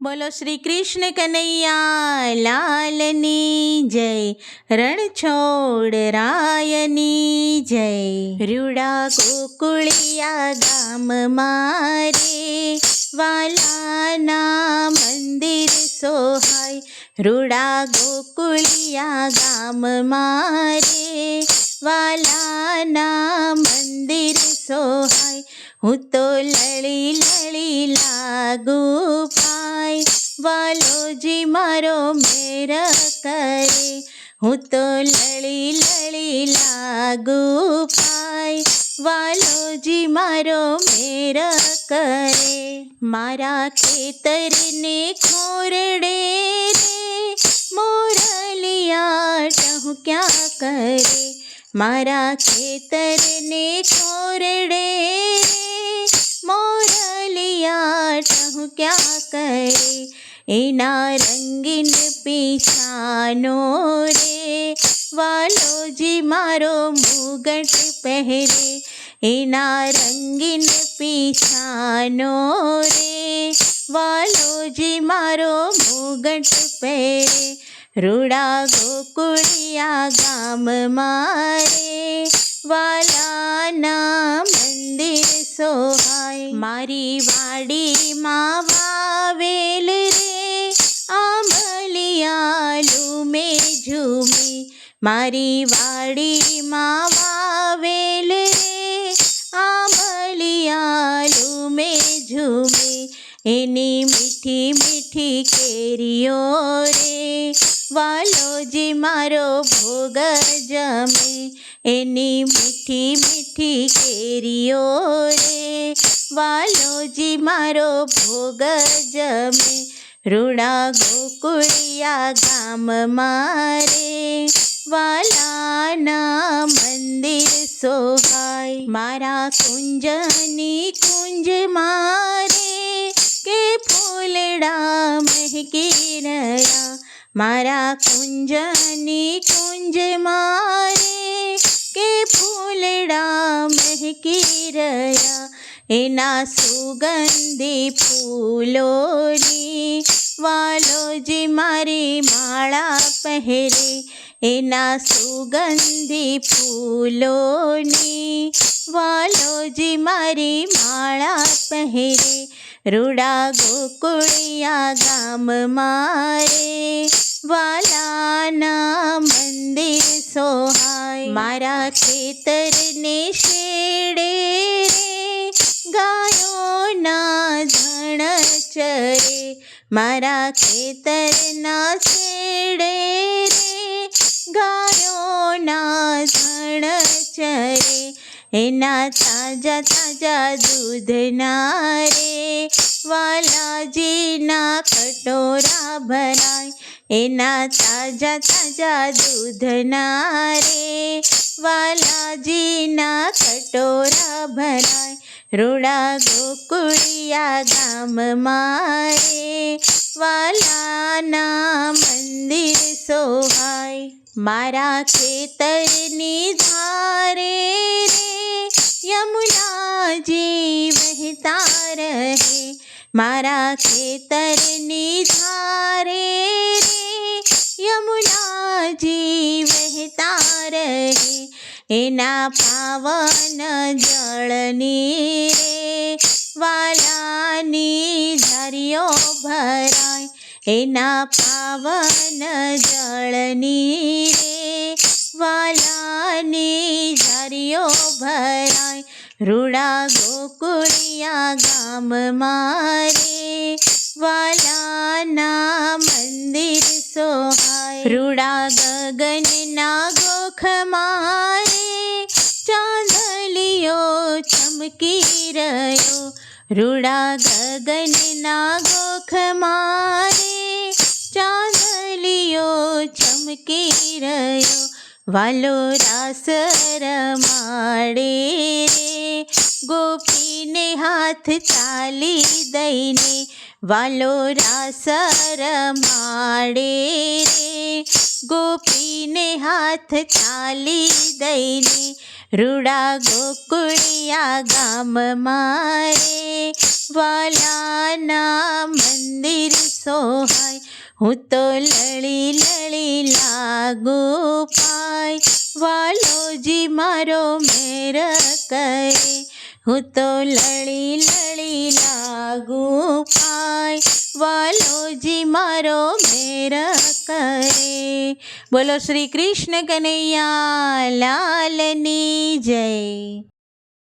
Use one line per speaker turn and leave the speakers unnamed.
બોલો શ્રી કૃષ્ણ કનૈયા લાલની જય, રણછોડ રાયની જય. રૂડા ગોકુળિયા ગામ મારે, વાલાના મંદિર સોહાય. રૂડા ગોકુળિયા ગામ મારે, વાલાના મંદિર સોહાય. હું તો લળી લળી લાગુ પાય, વાલોજી મારો મેર કરે. હું તો લળી લળી લાગુ પાય, વાલોજી મારો મેર કરે. મારા ખેતરને ખોરડે રે, મોરલિયા ટહુક્યા કરે. મારા ખેતરને ખોરડે રે, મોરલિયા ટહુક્યા કરે. એના રંગીન પીછાનો રે, વાલોજી મારો મુગટ પહેરે. એના રંગીન પીછાનો રે, વાલોજી મારો મુગટ પહેરે. રૂડા ગોકુળિયા ગામ મારે, વાલાના મંદિર સોહાય. મારી વાડીમાં વાવેલ રે, આંબલિયા લૂમે ઝૂમી. મારી વાડીમાં વાવેલ રે, આંબલિયા લૂમે ઝૂમી. એની મીઠી મીઠી કેરીઓ રે, વાલોજી મારો ભોગ જમે. એની મીઠી મીઠી કેરીઓ રે, વાલોજી મારો ભોગ જમે. રૂડા ગોકુળિયા ગામ મારે, વાલાના મંદિર સોહાય. મારા કુંજની કુંજ મારે, કે ફૂલડા મહેકી રહ્યા. મારા કુંજની કુંજ મારે, કે ફૂલડા મહેકી રહ્યા. એના સુગંધી ફૂલોની, વાલોજી મારી માળા પહેરે. એના સુગંધી ફૂલોની, વાલોજી મારી માળા પહેરે. રૂડા ગોકુળિયા ગામ મારે, વાલાના મંદિર સોહાય. મારા ખેતરને શેડે રે, ગાયોના ધણ ચરે. મારા ખેતરના શેડે રે, ગાયોના ધણ ચરે. એના તાજા તાજા દૂધના રે, વાલાજીના કટોરા ભરાય. એના તાજા તાજા દૂધના રે, વાલાજીના કટોરા ભરાય. રૂડા ગોકુળિયા ગામ મારે, વાલાના મંદિર સોહાય. મારા ખેતરની ધારે રે, યમુનાજી વહેતા રહે. મારા ખેતરની ધારે રે, યમુનાજી વહેતા રહે. એના પાવન જળની રે, વાલાની ધારીઓ ભરાય. એના પાવન જળની રે, વાલાની ધારીઓ ભરાય. રૂડા ગોકુળિયા ગામ મારે, વાલાના મંદિર સોહાય. રૂડા ગગનના ગોખ મારે, ચાંદલિયો ચમકી રહ્યો. રૂડા ગગનના ગોખ મારે, ચાંદલિયો ચમકી રહ્યો. વાલો રાસ રમાડે રે, ગોપીને હાથ તાલી દઈને. વાલો રાસ રમાડે રે, ગોપીને હાથ તાલી દઈને. રૂડા ગોકુળિયા ગામ મારે, વાલાના મંદિર હું તો લળી લળી લાગુ પાય, વાલોજી મારો મેર કરે. હું તો લળી લળી લાગુ પાય, વાલોજી મારો મેર કરે. બોલો શ્રી કૃષ્ણ કનૈયા લાલની જય.